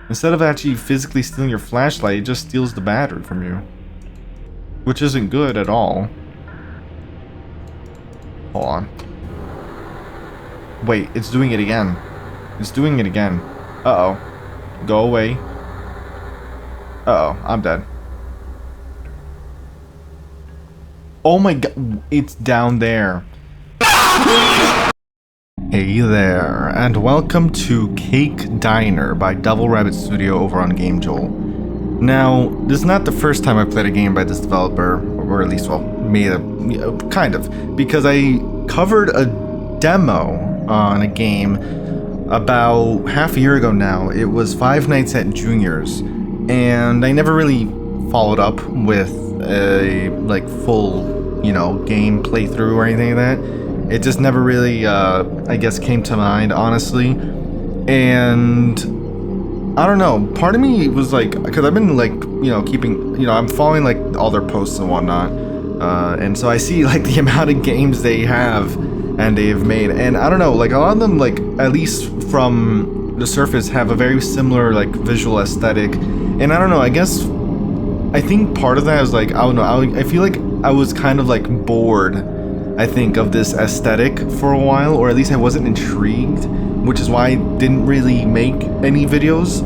Instead of actually physically stealing your flashlight, it just steals the battery from you. Which isn't good at all. Hold on. Wait, it's doing it again. It's doing it again. Uh-oh. Go away. Uh-oh, I'm dead. Oh my god, it's down there. Hey there, and welcome to Cake Diner by Devil Rabbit Studio over on GameJolt. Now, this is not the first time I've played a game by this developer, or at least, well, made a, kind of, because I covered a demo on a game about half a year ago now. It was Five Nights at Junior's, and I never really followed up with a, like, full, game playthrough or anything like that. It just never really, I guess, came to mind, honestly. And I don't know. Part of me was like, because I've been like, keeping, I'm following like all their posts and whatnot. And so I see like the amount of games they have and they've made. And I don't know, like a lot of them, like at least from the surface, have a very similar like visual aesthetic. And I don't know, I think part of that is like, I don't know, I feel like I was kind of like bored, I think, of this aesthetic for a while, or at least I wasn't intrigued, which is why I didn't really make any videos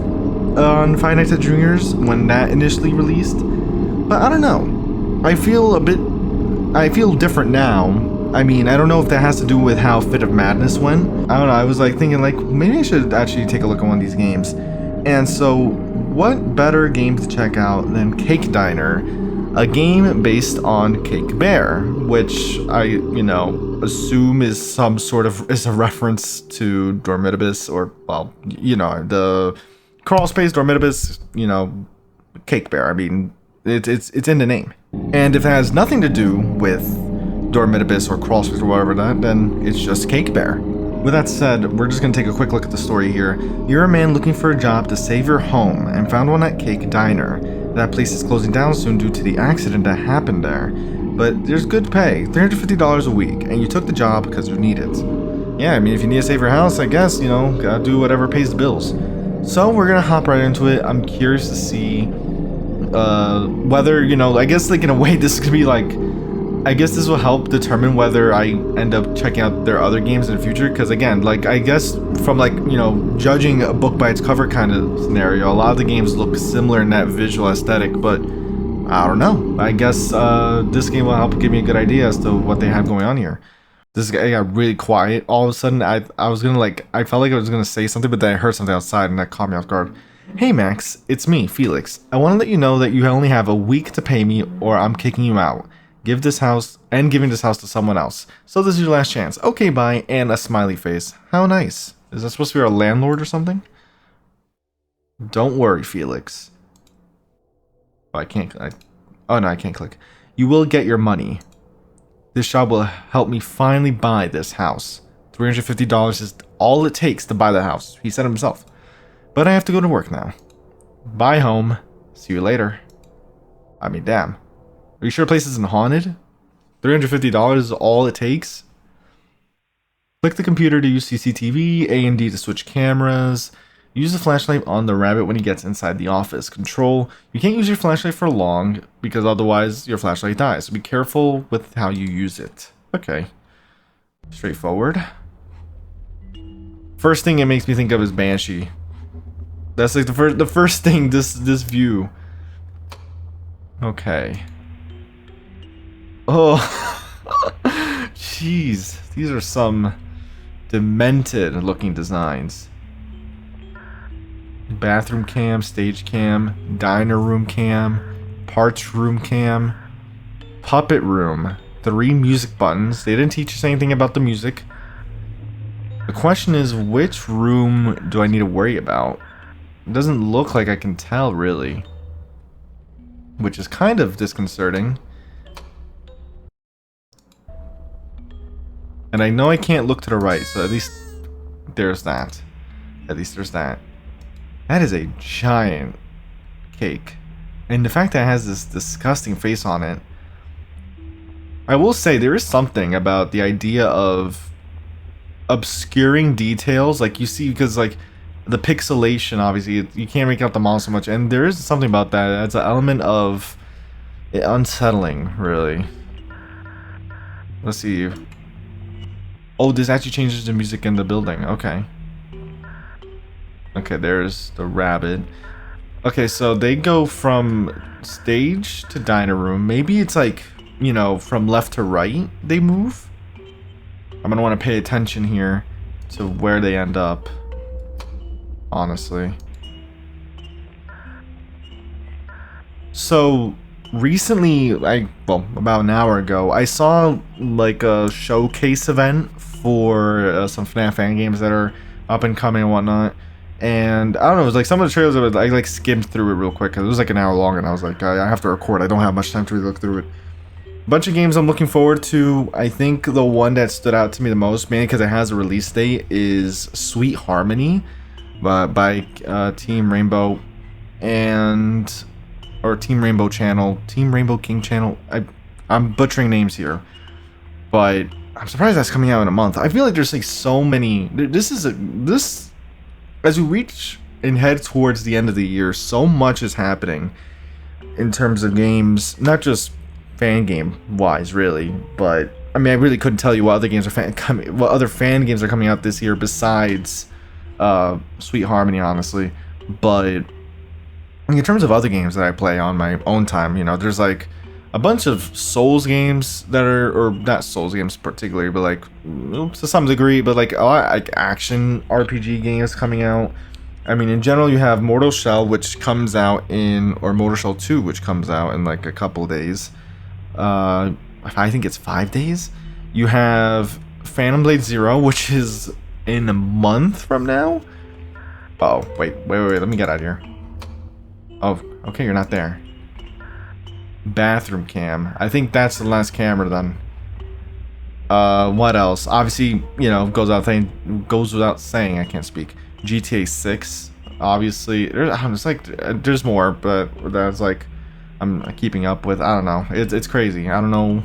on Five Nights at Junior's when that initially released. But I don't know. I feel different now. I mean, I don't know if that has to do with how Fit of Madness went. I don't know, I was like thinking like, maybe I should actually take a look at one of these games. And so, what better game to check out than Cake Diner? A game based on Cake Bear, which I, assume is a reference to Dormitibus, or, well, the crawl space Dormitibus, Cake Bear. I mean, it's in the name. And if it has nothing to do with Dormitibus or crawl space or whatever that, then it's just Cake Bear. With that said, we're just going to take a quick look at the story here. You're a man looking for a job to save your home and found one at Cake Diner. That place is closing down soon due to the accident that happened there. But there's good pay, $350 a week, and you took the job because you need it. Yeah, I mean, if you need to save your house, I guess, gotta do whatever pays the bills. So we're gonna hop right into it. I'm curious to see whether, I guess, like, in a way, this could be, like, I guess this will help determine whether I end up checking out their other games in the future, because again, like, I guess from like, judging a book by its cover kind of scenario, a lot of the games look similar in that visual aesthetic, but I don't know. I guess this game will help give me a good idea as to what they have going on here. This guy got really quiet all of a sudden. I was gonna I felt like I was gonna say something, but then I heard something outside and that caught me off guard. Hey Max, it's me, Felix. I want to let you know that you only have a week to pay me or I'm kicking you out. Giving this house to someone else. So this is your last chance. Okay, bye, and a smiley face. How nice. Is that supposed to be our landlord or something? Don't worry, Felix. Oh, I can't. Oh no, I can't click. You will get your money. This job will help me finally buy this house. $350 is all it takes to buy the house. He said himself. But I have to go to work now. Bye, home. See you later. I mean, damn. Are you sure the place isn't haunted? $350 is all it takes? Click the computer to use CCTV, A and D to switch cameras. Use the flashlight on the rabbit when he gets inside the office. Control. You can't use your flashlight for long because otherwise your flashlight dies. So be careful with how you use it. Okay. Straightforward. First thing it makes me think of is Banshee. That's like the first thing, this view. Okay. Oh, jeez. These are some demented looking designs. Bathroom cam, stage cam, diner room cam, parts room cam, puppet room, 3 music buttons. They didn't teach us anything about the music. The question is, which room do I need to worry about? It doesn't look like I can tell, really. Which is kind of disconcerting. And I know I can't look to the right, so at least there's that. At least there's that. That is a giant cake. And the fact that it has this disgusting face on it. I will say there is something about the idea of obscuring details. Like you see, because like the pixelation, obviously, you can't make out the model so much, and there is something about that. It's an element of unsettling, really. Let's see. Oh, this actually changes the music in the building. Okay. Okay, there's the rabbit. Okay, so they go from stage to diner room. Maybe it's like, you know, from left to right they move. I'm gonna want to pay attention here to where they end up, honestly. So recently, well, about an hour ago, I saw like a showcase event for some FNAF fan games that are up and coming and whatnot. And I don't know, it was like some of the trailers I like skimmed through it real quick because it was like an hour long, and I was like, I have to record. I don't have much time to really look through it. Bunch of games I'm looking forward to. I think the one that stood out to me the most, mainly because it has a release date, is Sweet Harmony by Team Rainbow and or Team Rainbow Channel, Team Rainbow King Channel. I'm butchering names here, but I'm surprised that's coming out in a month. I feel like there's like so many. This as we reach and head towards the end of the year, so much is happening in terms of games, not just fan game wise, really, but I mean, I really couldn't tell you what other games are what other fan games are coming out this year besides Sweet Harmony, honestly. But in terms of other games that I play on my own time, you know, there's like a bunch of Souls games that are, or not Souls games particularly, but like to some degree, but like a lot like action RPG games coming out. I mean, in general, you have Mortal Shell, which comes out or Mortal Shell 2, which comes out in like a couple days. I think it's 5 days. You have Phantom Blade Zero, which is in a month from now. Oh, wait, let me get out of here. Oh, okay, you're not there. Bathroom cam. I think that's the last camera then. What else? Obviously, you know, goes without saying, I can't speak. GTA 6, obviously. There's more, but that's like I'm keeping up with. I don't know. It's crazy. I don't know.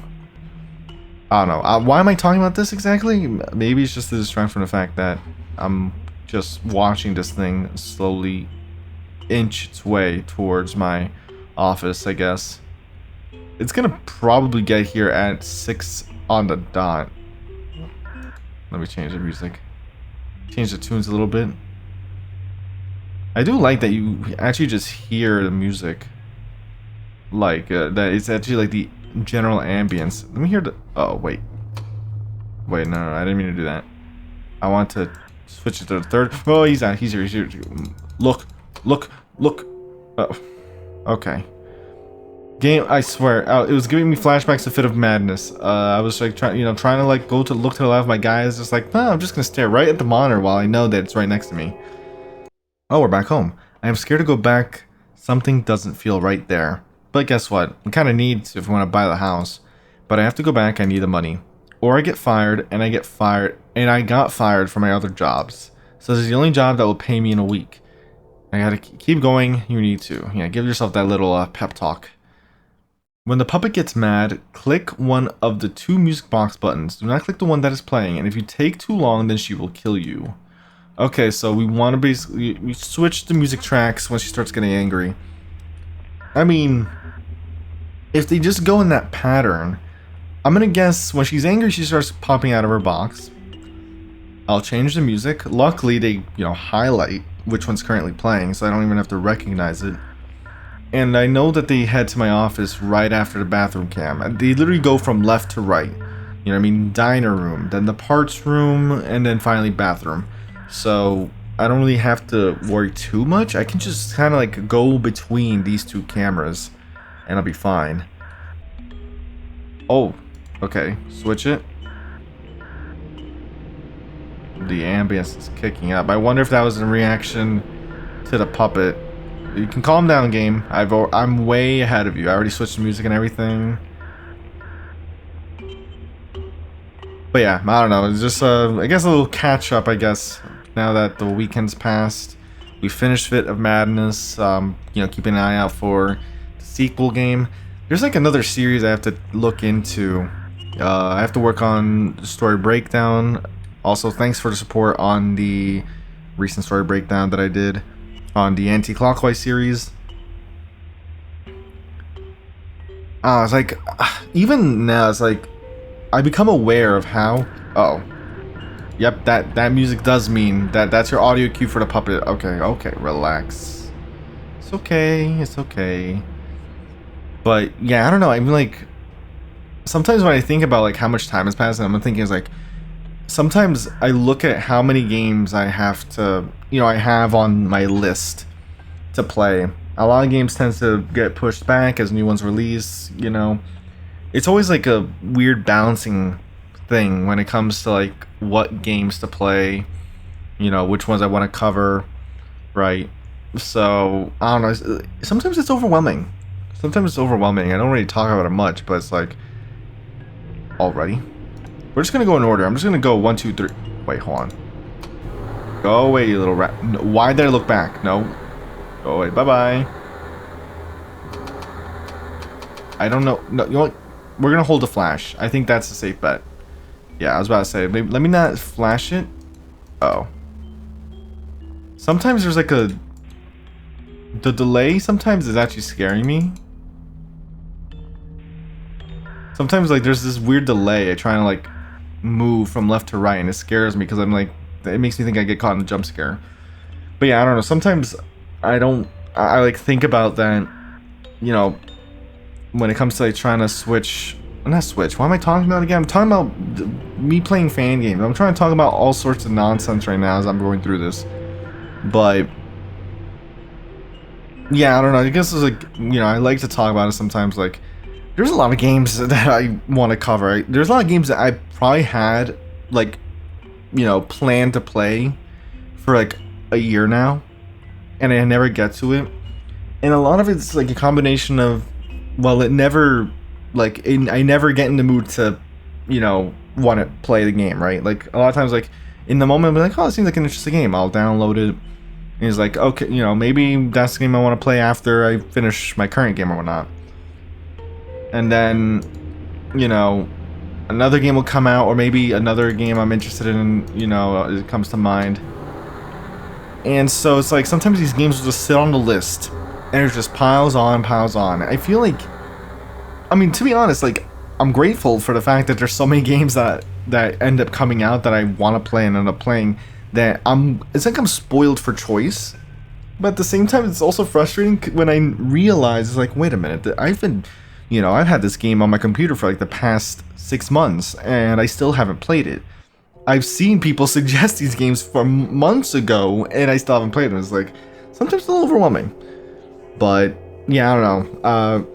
Why am I talking about this exactly? Maybe it's just to distract from the fact that I'm just watching this thing slowly inch its way towards my office, I guess. It's gonna probably get here at 6 on the dot. Let me change the music. Change the tunes a little bit. I do like that you actually just hear the music. Like, that it's actually like the general ambience. Let me hear the... Oh, wait. Wait, no, I didn't mean to do that. I want to switch it to the third... Oh, he's here. Look. Oh, okay. Game, I swear, it was giving me flashbacks to Fit of Madness. I was like trying to like look to the left. My guy is just like, no, I'm just gonna stare right at the monitor while I know that it's right next to me. Oh, we're back home. I am scared to go back. Something doesn't feel right there. But guess what? I kind of need to if I want to buy the house. But I have to go back. I need the money, or I get fired, and I got fired from my other jobs. So this is the only job that will pay me in a week. I gotta keep going. You need to. Yeah, give yourself that little pep talk. When the puppet gets mad, click one of the 2 music box buttons. Do not click the one that is playing, and if you take too long, then she will kill you. Okay, so we want to basically... We switch the music tracks when she starts getting angry. I mean, if they just go in that pattern, I'm gonna guess when she's angry, she starts popping out of her box. I'll change the music. Luckily, they, highlight which one's currently playing, so I don't even have to recognize it. And I know that they head to my office right after the bathroom cam. They literally go from left to right. You know what I mean? Diner room, then the parts room, and then finally bathroom. So I don't really have to worry too much. I can just kind of like go between these 2 cameras and I'll be fine. Oh, okay. Switch it. The ambience is kicking up. I wonder if that was in reaction to the puppet. You can calm down, game. I'm way ahead of you. I already switched the music and everything. But yeah, I don't know. It's just, I guess a little catch up, I guess, now that the weekend's passed. We finished Fit of Madness. Keeping an eye out for the sequel game. There's like another series I have to look into. I have to work on the story breakdown. Also, thanks for the support on the recent story breakdown that I did on the anti-clockwise series. It's like, even now, it's like, I become aware of how, oh, yep, that music does mean that's your audio cue for the puppet. Okay, relax. It's okay. But yeah, I don't know, I'm like, sometimes when I think about like how much time has passed, and I'm thinking is like, sometimes I look at how many games I have to, I have on my list to play. A lot of games tend to get pushed back as new ones release, It's always like a weird balancing thing when it comes to like what games to play, which ones I want to cover, right? So, I don't know, sometimes it's overwhelming. I don't really talk about it much, but it's like, already? We're just gonna go in order. I'm just gonna go 1, 2, 3. Wait, hold on. Go away, you little rat. No, why did I look back? No. Go away. Bye-bye. I don't know. No, you know what? We're gonna hold the flash. I think that's a safe bet. Yeah, I was about to say. Maybe, let me not flash it. Oh. Sometimes there's like the delay sometimes is actually scaring me. Sometimes like there's this weird delay. I try to like move from left to right and it scares me because I'm like, it makes me think I get caught in a jump scare. But yeah, I don't know. Sometimes I like think about that, when it comes to like trying to switch. Not switch. What am I talking about again? I'm talking about me playing fan games. I'm trying to talk about all sorts of nonsense right now as I'm going through this. But yeah, I don't know. I guess it's like, I like to talk about it sometimes. Like, there's a lot of games that I want to cover. There's a lot of games that I probably had, like, planned to play for like a year now, and I never get to it. And a lot of it's like a combination of, well, it never, like, I never get in the mood to, want to play the game, right? Like, a lot of times, like, in the moment, I'm like, oh, it seems like an interesting game. I'll download it. And it's like, okay, maybe that's the game I want to play after I finish my current game or whatnot. And then, another game will come out, or maybe another game I'm interested in, it comes to mind. And so it's like, sometimes these games will just sit on the list, and it just piles on. I feel like, to be honest, like, I'm grateful for the fact that there's so many games that end up coming out that I want to play and end up playing, that it's like I'm spoiled for choice. But at the same time, it's also frustrating when I realize, it's like, wait a minute, I've had this game on my computer for like the past 6 months, and I still haven't played it. I've seen people suggest these games from months ago, and I still haven't played them. It's like, sometimes it's a little overwhelming. But, yeah, I don't know.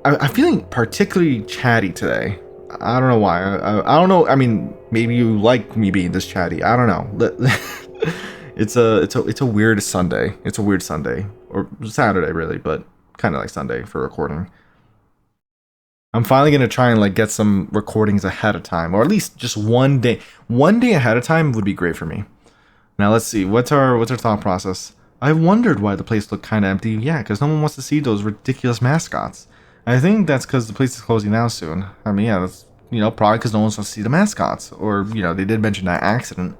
I'm feeling particularly chatty today. I don't know why. I don't know. Maybe you like me being this chatty. I don't know. It's a weird Sunday. It's a weird Sunday. Or Saturday, really, but kind of like Sunday for recording. I'm finally gonna try and like get some recordings ahead of time, or at least just one day ahead of time would be great for me. Now let's see, what's our thought process? I wondered why the place looked kind of empty. Yeah, because no one wants to see those ridiculous mascots. I think that's because the place is closing down soon. Yeah, that's probably because no one wants to see the mascots, or they did mention that accident.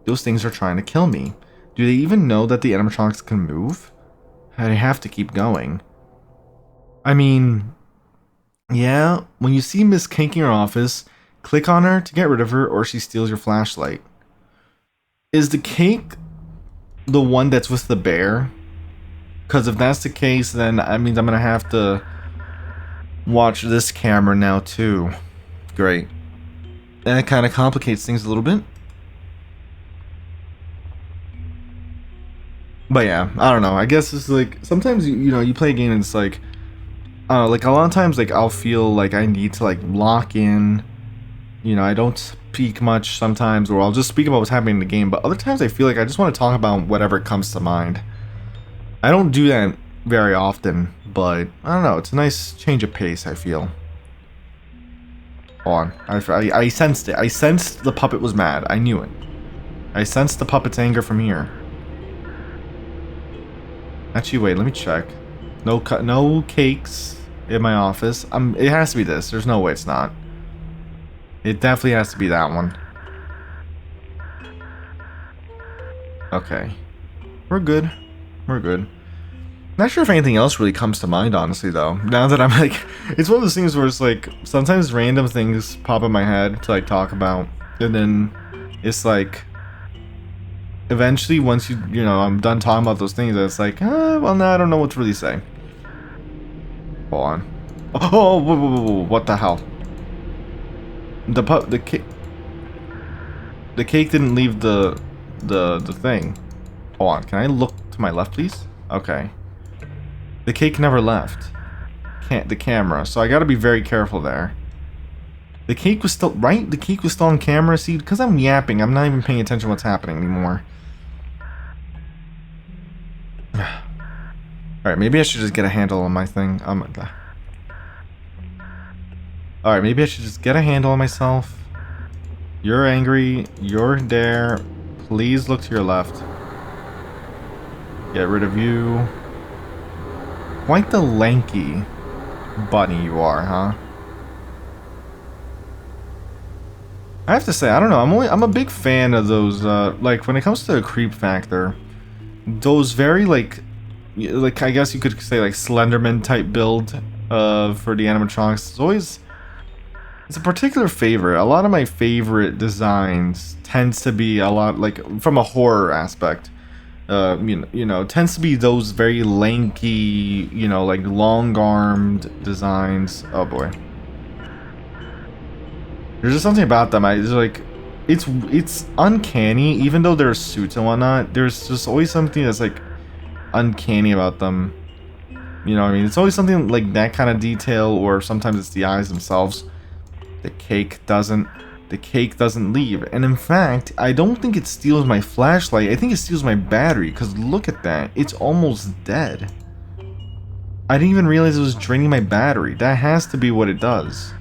Those things are trying to kill me. Do they even know that the animatronics can move? They have to keep going. Yeah, when you see Miss Cake in your office, click on her to get rid of her, or she steals your flashlight. Is the cake the one that's with the bear? Because if that's the case, then that means I'm going to have to watch this camera now too. Great. That kind of complicates things a little bit. But yeah, I don't know. I guess it's like, sometimes, you play a game and it's like, like a lot of times, like I'll feel like I need to like lock in. I don't speak much sometimes, or I'll just speak about what's happening in the game. But other times I feel like I just want to talk about whatever comes to mind. I don't do that very often, but I don't know. It's a nice change of pace, I feel. Hold on. I sensed it. I sensed the puppet was mad. I knew it. I sensed the puppet's anger from here. Actually, wait. Let me check. No cakes in my office. It has to be this. There's no way it's not. It definitely has to be that one. Okay. We're good. We're good. Not sure if anything else really comes to mind, honestly, though. Now that I'm like... It's one of those things where it's like... Sometimes random things pop in my head to like talk about. And then it's like... Eventually, once you know, I'm done talking about those things, it's like, well, now I don't know what to really say. Hold on. Oh, whoa, whoa, whoa, what the hell? The cake didn't leave the thing. Hold on, can I look to my left, please? Okay. The cake never left. The camera, so I gotta be very careful there. The cake was still, right? The cake was still on camera. See, because I'm yapping, I'm not even paying attention to what's happening anymore. Alright, maybe I should just get a handle on my thing. Oh my god. Alright, maybe I should just get a handle on myself. You're angry. You're there. Please look to your left. Get rid of you. Quite the lanky bunny you are, huh? I have to say, I don't know. I'm a big fan of those. Like when it comes to the creep factor, those very like I guess you could say like Slenderman type build for the animatronics. It's a particular favorite. A lot of my favorite designs tends to be a lot like from a horror aspect. You know, tends to be those very lanky, you know, like long-armed designs. Oh boy. There's just something about them. It's uncanny, even though they're suits and whatnot. There's just always something that's like uncanny about them. You know what I mean? It's always something like that kind of detail, or sometimes it's the eyes themselves. The cake doesn't leave. And in fact, I don't think it steals my flashlight. I think it steals my battery, because look at that. It's almost dead. I didn't even realize it was draining my battery. That has to be what it does.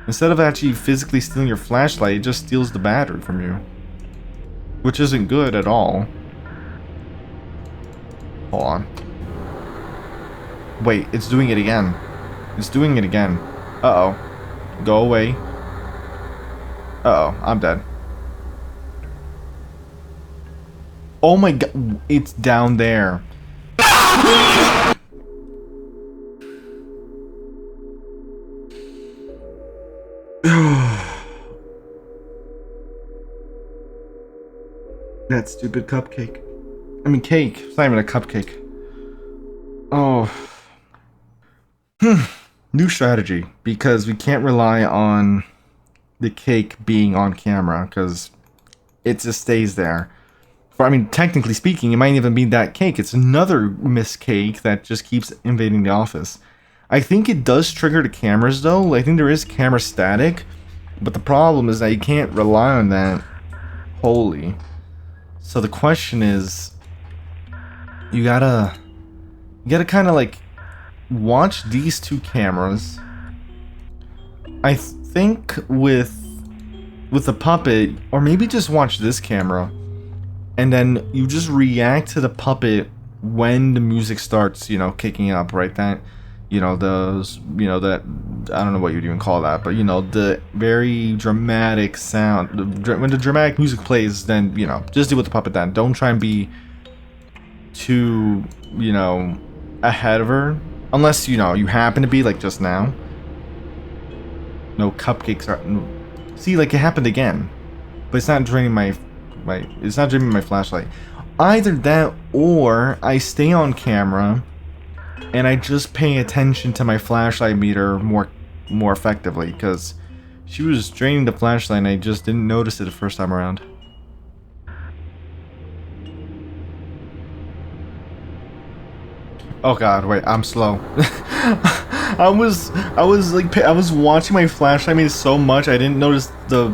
Instead of actually physically stealing your flashlight, it just steals the battery from you. Which isn't good at all. Hold on. Wait, it's doing it again. It's doing it again. Uh-oh. Go away. Uh-oh, I'm dead. Oh my god, it's down there. That stupid cupcake. I mean cake. It's not even a cupcake. Oh. New strategy. Because we can't rely on the cake being on camera. Because it just stays there. I mean, technically speaking, it might even be that cake. It's another Miss Cake that just keeps invading the office. I think it does trigger the cameras though. I think there is camera static. But the problem is that you can't rely on that wholly. So the question is, you gotta kind of like watch these two cameras. I think with the puppet, or maybe just watch this camera, and then you just react to the puppet when the music starts, you know, kicking up, right? That, you know, that, I don't know what you'd even call that, but you know, the very dramatic sound, when the dramatic music plays, then, you know, just deal with the puppet then. Don't try and be too, you know, ahead of her, unless, you know, you happen to be, like just now. No cupcakes are, see, like it happened again, but it's not draining my flashlight. Either that, or I stay on camera and I just pay attention to my flashlight meter more effectively, because she was draining the flashlight and I just didn't notice it the first time around. Oh god, wait, I'm slow. I was watching my flashlight meter so much I didn't notice the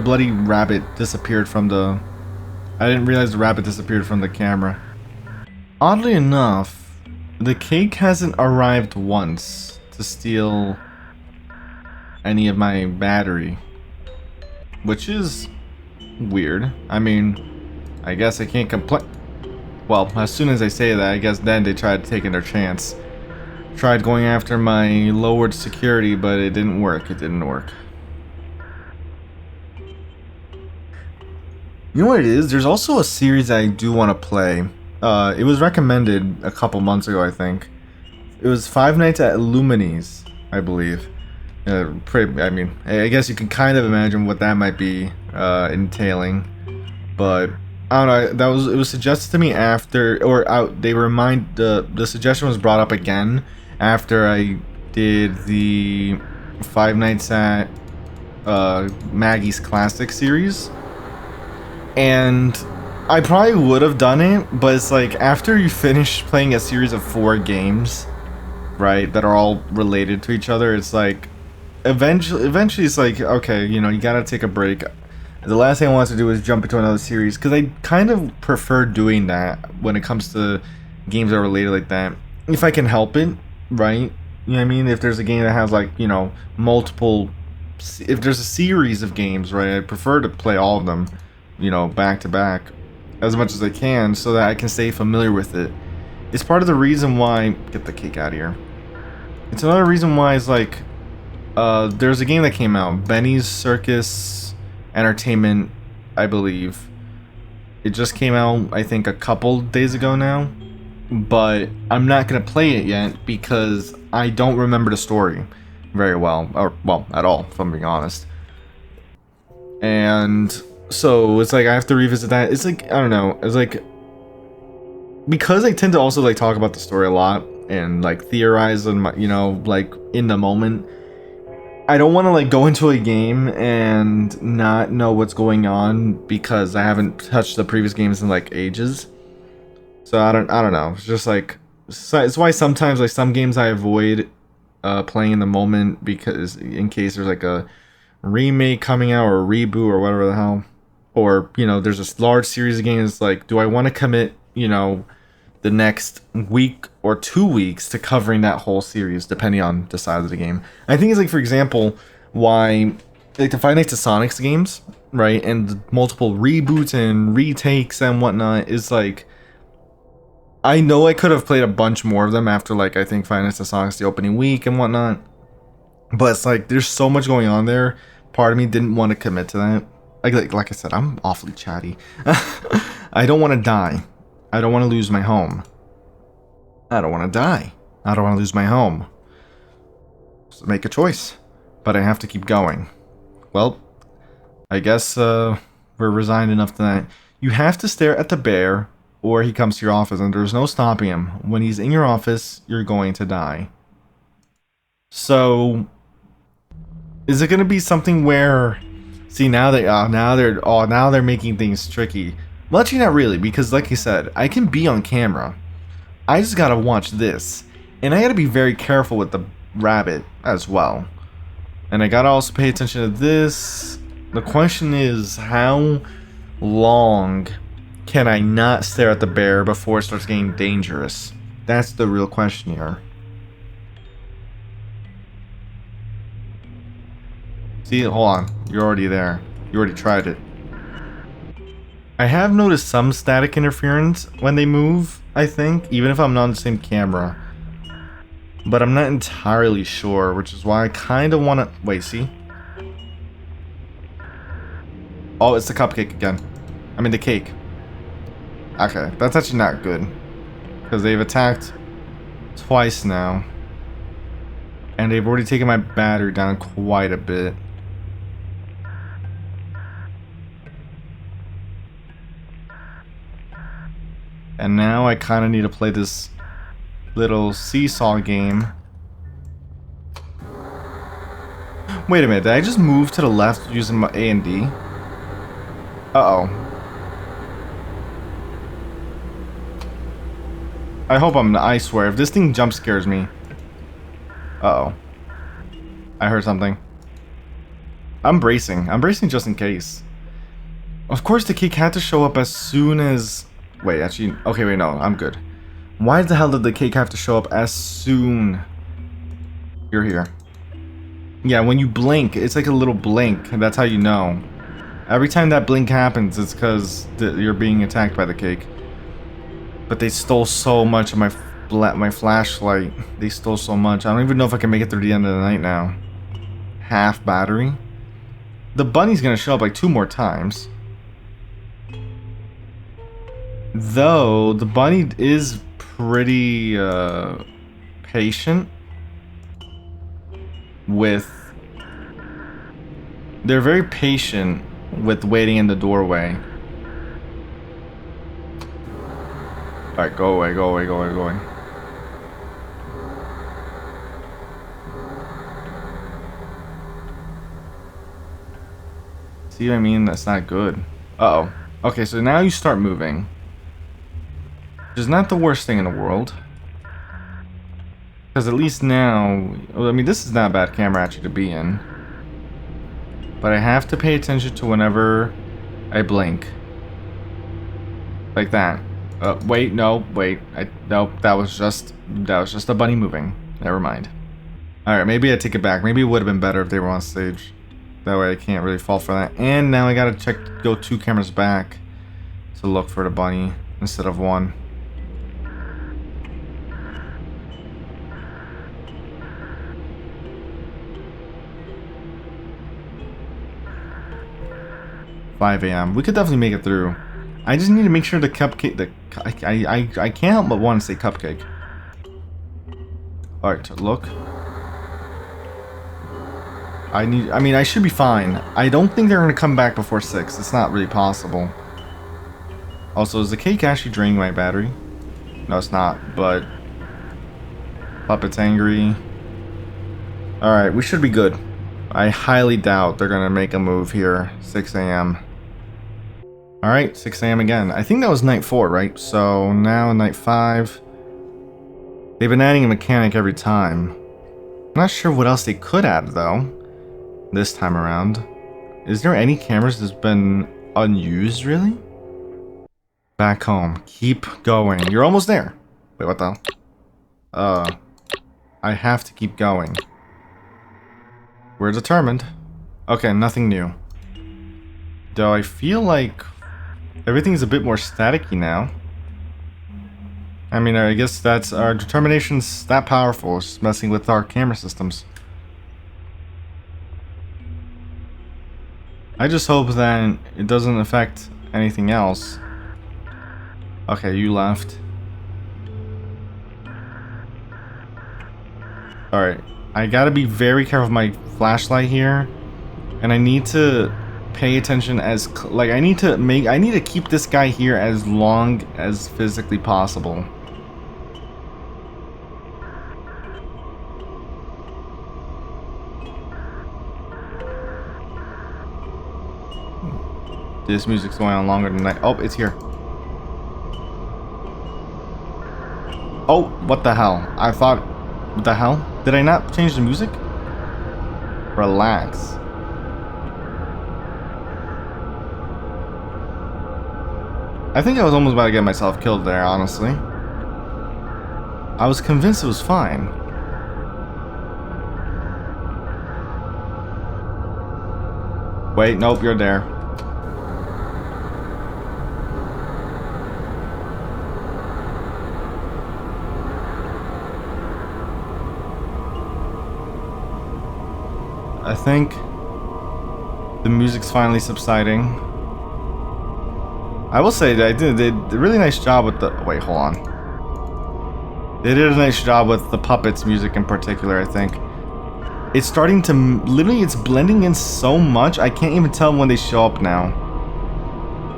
bloody rabbit disappeared from the... I didn't realize the rabbit disappeared from the camera. Oddly enough, the cake hasn't arrived once to steal any of my battery, which is weird. I mean, I guess I can't complain. Well, as soon as I say that, I guess then they tried taking their chance. Tried going after my lowered security, but it didn't work. It didn't work. You know what it is? There's also a series I do want to play. It was recommended a couple months ago, I think. It was Five Nights at Illuminis, I believe. I mean, I guess you can kind of imagine what that might be entailing, but I don't know. It was suggested to me after, or the suggestion was brought up again after I did the Five Nights at Maggie's Classic series. And I probably would have done it, but it's like after you finish playing a series of 4 games, right, that are all related to each other, it's like eventually it's like, okay, you know, you gotta take a break. The last thing I want to do is jump into another series, because I kind of prefer doing that when it comes to games that are related like that, if I can help it, right? You know what I mean? If there's a game that has, like, you know, if there's a series of games, right, I prefer to play all of them, you know, back to back as much as I can, so that I can stay familiar with it. It's part of the reason why, get the cake out of here. It's another reason why it's like, there's a game that came out, Benny's Circus Entertainment, I believe. It just came out, I think, a couple days ago now, but I'm not gonna play it yet because I don't remember the story very well, or well, at all, if I'm being honest. And so it's like I have to revisit that. It's like, I don't know, it's like, because I tend to also like talk about the story a lot and like theorize and, you know, like in the moment, I don't want to like go into a game and not know what's going on because I haven't touched the previous games in like ages. So I don't know. It's just like, it's why sometimes like some games I avoid playing in the moment, because in case there's like a remake coming out or a reboot or whatever the hell, or, you know, there's this large series of games, like, do I want to commit, you know, the next week or 2 weeks to covering that whole series, depending on the size of the game. I think it's like, for example, why like the Five Nights at Sonic's games, right, and the multiple reboots and retakes and whatnot, is like, I know I could have played a bunch more of them after, like, I think Five Nights at Sonic's the opening week and whatnot, but it's like there's so much going on there. Part of me didn't want to commit to that. Like I said, I'm awfully chatty. I don't want to die. I don't want to lose my home. I don't want to die. I don't want to lose my home. So make a choice. But I have to keep going. Well, I guess we're resigned enough to that. You have to stare at the bear or he comes to your office, and there's no stopping him. When he's in your office, you're going to die. So, is it going to be something where... See, now they're making things tricky. Well, actually not really, because like you said, I can be on camera. I just gotta watch this. And I gotta be very careful with the rabbit as well. And I gotta also pay attention to this. The question is, how long can I not stare at the bear before it starts getting dangerous? That's the real question here. See, hold on. You're already there. You already tried it. I have noticed some static interference when they move, I think, even if I'm not on the same camera. But I'm not entirely sure, which is why I kind of want to... Wait, see? Oh, it's the cupcake again. I mean, the cake. Okay, that's actually not good. Because they've attacked twice now. And they've already taken my battery down quite a bit. And now I kind of need to play this little seesaw game. Wait a minute, did I just move to the left using my A and D? Uh-oh. I swear, if this thing jump scares me. Uh-oh. I heard something. I'm bracing just in case. Of course the cake had to show up as soon as... Wait, actually, okay, wait, no, I'm good. Why the hell did the cake have to show up as soon you're here? Yeah, when you blink, it's like a little blink, and that's how you know. Every time that blink happens, it's because you're being attacked by the cake. But they stole so much of my flashlight. They stole so much. I don't even know if I can make it through the end of the night now. Half battery. The bunny's gonna show up like 2 more times. Though the bunny is pretty patient with... They're very patient with waiting in the doorway. Alright, go away, go away, go away, go away. See what I mean? That's not good. Uh-oh. Okay, so now you start moving. Which is not the worst thing in the world. Because at least now... Well, I mean, this is not a bad camera actually to be in. But I have to pay attention to whenever I blink. Like that. Wait, no, wait. No, that was just a bunny moving. Never mind. Alright, maybe I take it back. Maybe it would have been better if they were on stage. That way I can't really fall for that. And now I gotta go 2 cameras back to look for the bunny instead of 1. $5 a.m. We could definitely make it through. I just need to make sure the cupcake... I can't help but want to say cupcake. Alright, look. I mean, I should be fine. I don't think they're going to come back before 6. It's not really possible. Also, is the cake actually draining my battery? No, it's not, but... Puppet's angry. Alright, we should be good. I highly doubt they're going to make a move here. 6 a.m. Alright, 6 a.m. again. I think that was night 4, right? So, now night 5. They've been adding a mechanic every time. I'm not sure what else they could add, though. This time around. Is there any cameras that's been unused, really? Back home. Keep going. You're almost there. Wait, what the hell? I have to keep going. We're determined. Okay, nothing new. Though I feel like everything's a bit more staticky now. I mean, I guess that's our determination's that powerful. It's just messing with our camera systems. I just hope that it doesn't affect anything else. Okay, you left. Alright, I gotta be very careful with my flashlight here. And I need to pay attention as... Like, I need to keep this guy here as long as physically possible. This music's going on longer than I... Oh, it's here. Oh, what the hell? I thought... What the hell? Did I not change the music? Relax. I think I was almost about to get myself killed there, honestly. I was convinced it was fine. Wait, nope, you're there. I think the music's finally subsiding. I will say that they did a really nice job with the... Wait, hold on. They did a nice job with the puppets music in particular, I think. It's starting to... Literally, it's blending in so much, I can't even tell when they show up now.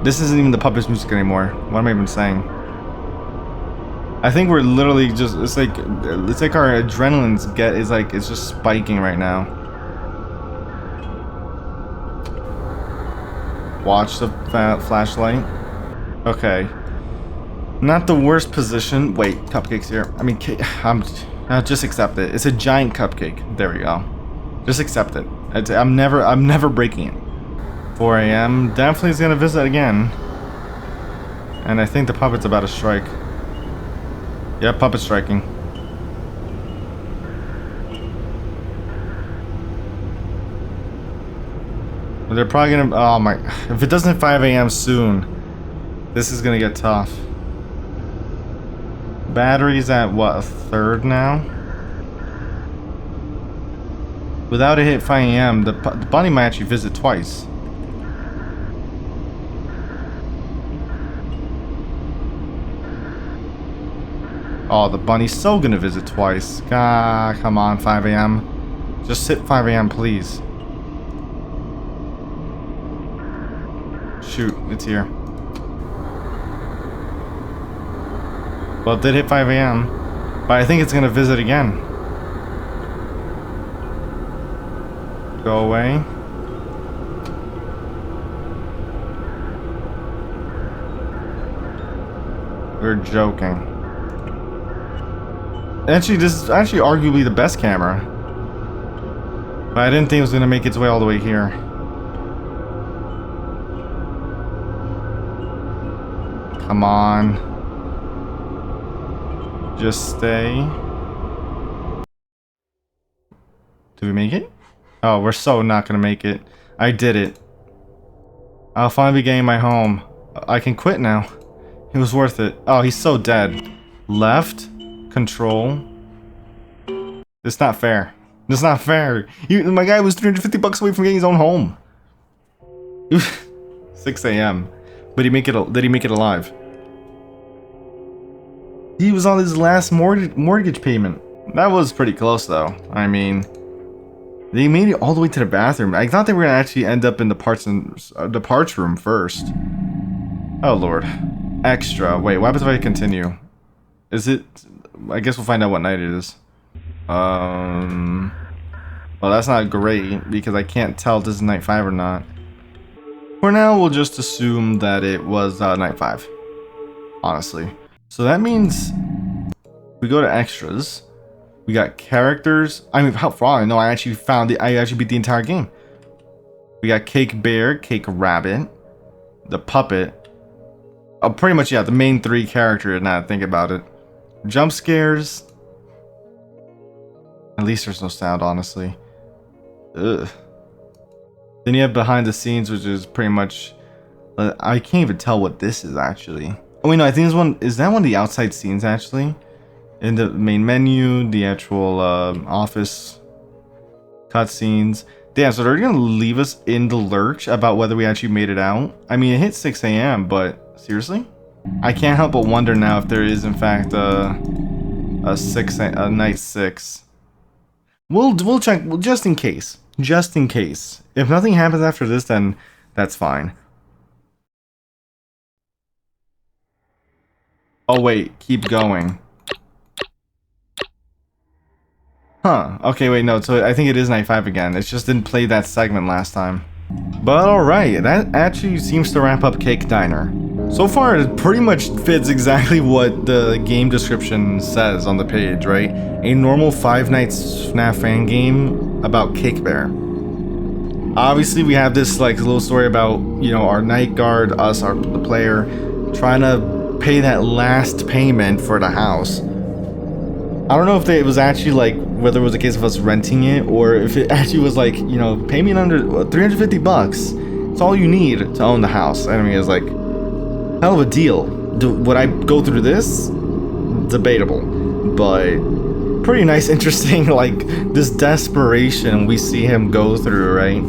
This isn't even the puppets music anymore. What am I even saying? I think we're literally just... It's like our adrenaline's it's just spiking right now. Watch the flashlight. Okay. Not the worst position. Wait, cupcake's here. I mean, just accept it. It's a giant cupcake. There we go. Just accept it. I'm never breaking it. 4 a.m. Definitely is gonna visit again. And I think the puppet's about to strike. Yep, puppet's striking. They're probably gonna... Oh my... If it doesn't hit 5 a.m. soon, this is gonna get tough. Battery's at, what, a third now? Without it hit 5 a.m., the bunny might actually visit twice. Oh, the bunny's so gonna visit twice. Ah, come on, 5 a.m. Just hit 5 a.m., please. Shoot, it's here. Well, it did hit 5 a.m., but I think it's gonna visit again. Go away. We're joking. Actually, this is actually arguably the best camera. But I didn't think it was gonna make its way all the way here. Come on. Just stay. Did we make it? Oh, we're so not gonna make it. I did it. I'll finally be getting my home. I can quit now. It was worth it. Oh, he's so dead. Left. Control. It's not fair. It's not fair. My guy was 350 bucks away from getting his own home. 6 a.m. But did he make it alive? He was on his last mortgage payment. That was pretty close though. I mean, they made it all the way to the bathroom. I thought they were gonna actually end up in the parts room first. Oh lord. Extra. Wait, what happens if I continue? Is it? I guess we'll find out what night it is. Well, that's not great because I can't tell if this is night 5 or not. For now, we'll just assume that it was night 5. Honestly. So that means we go to extras. We got characters. I mean, how far? No, I actually beat the entire game. We got Cake Bear, Cake Rabbit, the puppet. Oh, pretty much, yeah, the main 3 characters, now that I think about it. Jump scares. At least there's no sound, honestly. Ugh. Then you have behind the scenes, which is pretty much... I can't even tell what this is, actually. Oh, wait, no, I think this one... Is that one of the outside scenes, actually? In the main menu, the actual office cutscenes. Damn, so they're gonna leave us in the lurch about whether we actually made it out? I mean, it hit 6 a.m., but... Seriously? I can't help but wonder now if there is, in fact, a night 6. We'll check, just in case. Just in case. If nothing happens after this, then that's fine. Oh wait, keep going. Huh, okay, wait, no, so I think it is night 5 again. It just didn't play that segment last time. But alright, that actually seems to wrap up Cake Diner. So far, it pretty much fits exactly what the game description says on the page, right? A normal Five Nights FNAF fan game about Cake Bear. Obviously, we have this like little story about, you know, our night guard, the player, trying to pay that last payment for the house. I don't know if it was actually like, whether it was a case of us renting it, or if it actually was like, you know, pay me under 350 bucks. It's all you need to own the house. I mean, it's like, hell of a deal. Would I go through this? Debatable. But pretty nice, interesting, like, this desperation we see him go through, right?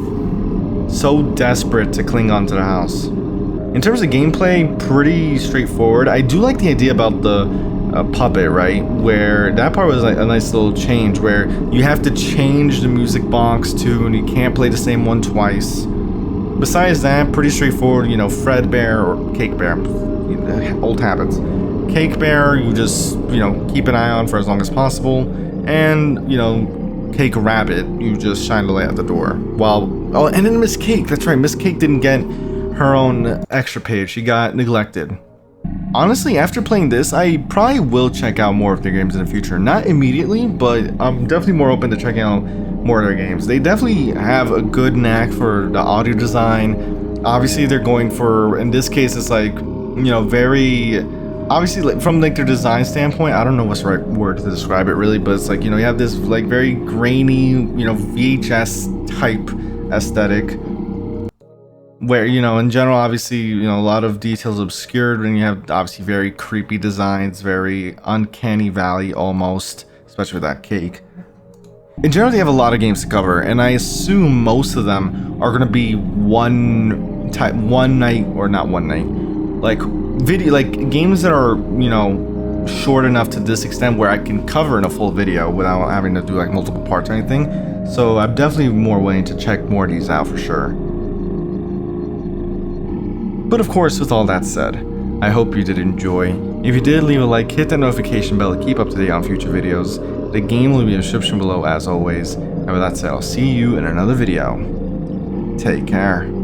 So desperate to cling on to the house. In terms of gameplay, pretty straightforward. I do like the idea about the puppet, right? Where that part was like a nice little change where you have to change the music box tune. You can't play the same one twice. Besides that, pretty straightforward, you know, Fred Bear or Cake Bear, you know, old habits. Cake Bear, you just, you know, keep an eye on for as long as possible. And, you know, Cake Rabbit, you just shine the light at the door. Oh, and then Miss Cake, that's right, Miss Cake didn't get her own extra page. She got neglected. Honestly, after playing this, I probably will check out more of their games in the future. Not immediately, but I'm definitely more open to checking out more of their games. They definitely have a good knack for the audio design. Obviously, they're going for, in this case, it's like, you know, very, obviously, like, from like their design standpoint, I don't know what's the right word to describe it really, but it's like, you know, you have this like very grainy, you know, VHS type aesthetic. Where, you know, in general, obviously, you know, a lot of details obscured, and you have obviously very creepy designs, very uncanny valley almost, especially with that cake. In general, they have a lot of games to cover, and I assume most of them are going to be one night, or not one night, like games that are, you know, short enough to this extent where I can cover in a full video without having to do like multiple parts or anything. So I'm definitely more willing to check more of these out for sure. But of course, with all that said, I hope you did enjoy. If you did, leave a like, hit that notification bell to keep up to date on future videos. The game will be in the description below as always. And with that said, I'll see you in another video. Take care.